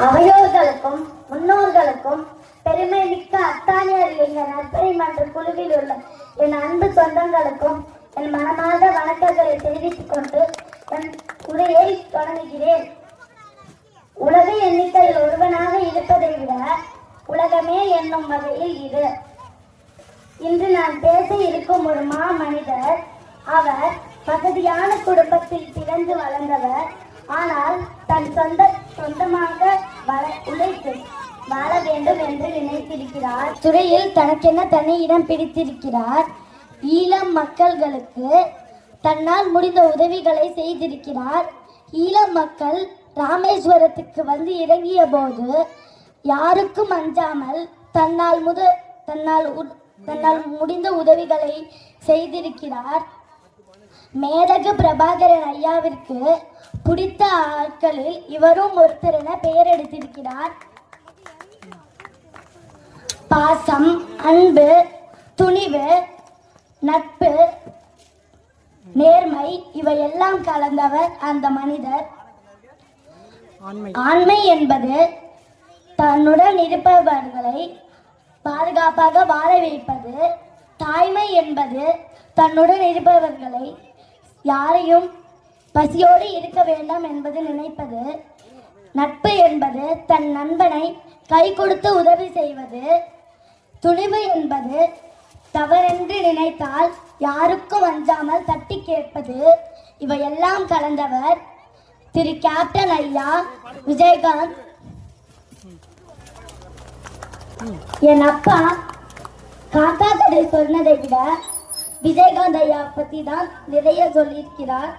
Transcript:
அவையோர்களுக்கும் முன்னோர்களுக்கும் பெருமை மிக்க அத்தானியர் எங்க நற்பணி மன்ற குழுவில் உள்ள என் அன்பு சொந்தங்களுக்கும் என் மனமார்ந்த வணக்கங்களை தெரிவித்துக் கொண்டு என் உரையை தொடங்குகிறேன். உலக எண்ணிக்கையில் ஒருவனாக இருப்பதை விட உலகமே என்னும் வகையில் இது. இன்று நான் பேச இருக்கும் ஒரு மனிதர். அவர் வசதியான குடும்பத்தில் பிறந்து வளர்ந்தவர். ஆனால் தன் சொந்தமாக உழைத்து வாழ வேண்டும் என்று நினைத்திருக்கிறார். துறையில் தனக்கென தனி இடம் பிடித்திருக்கிறார். ஈழம் மக்கள்களுக்கு தன்னால் முடிந்த உதவிகளை செய்திருக்கிறார். ஈழம் மக்கள் ராமேஸ்வரத்துக்கு வந்து இறங்கிய போது யாருக்கும் அஞ்சாமல் தன்னால் முடிந்த உதவிகளை செய்திருக்கிறார். மேதகு பிரபாகரன் ஐயாவிற்கு பிடித்த ஆட்களில் இவரும் ஒருத்தர் என பெயர் எடுத்திருக்கிறார். பாசம், அன்பு, துணிவு, நட்பு, நேர்மை இவையெல்லாம் கலந்தவர் அந்த மனிதர். ஆண்மை என்பது தன்னுடன் இருப்பவர்களை பாதுகாப்பாக வாழ வைப்பது. தாய்மை என்பது தன்னுடன் இருப்பவர்களை யாரையும் பசியோடு இருக்க வேண்டாம் என்பது நினைப்பது. நட்பு என்பது தன் நண்பனை கை கொடுத்து உதவி செய்வது. துணிவு என்பது தவறென்று நினைத்தால் யாருக்கும் அஞ்சாமல் தட்டி கேட்பது. இவையெல்லாம் கலந்தவர் திரு கேப்டன் ஐயா விஜயகாந்த். என் அப்பா காக்கா கதை சொன்னதை விட விஜயகாந்த் ஐயா பத்தி தான் நிறைய சொல்லியிருக்கிறார்.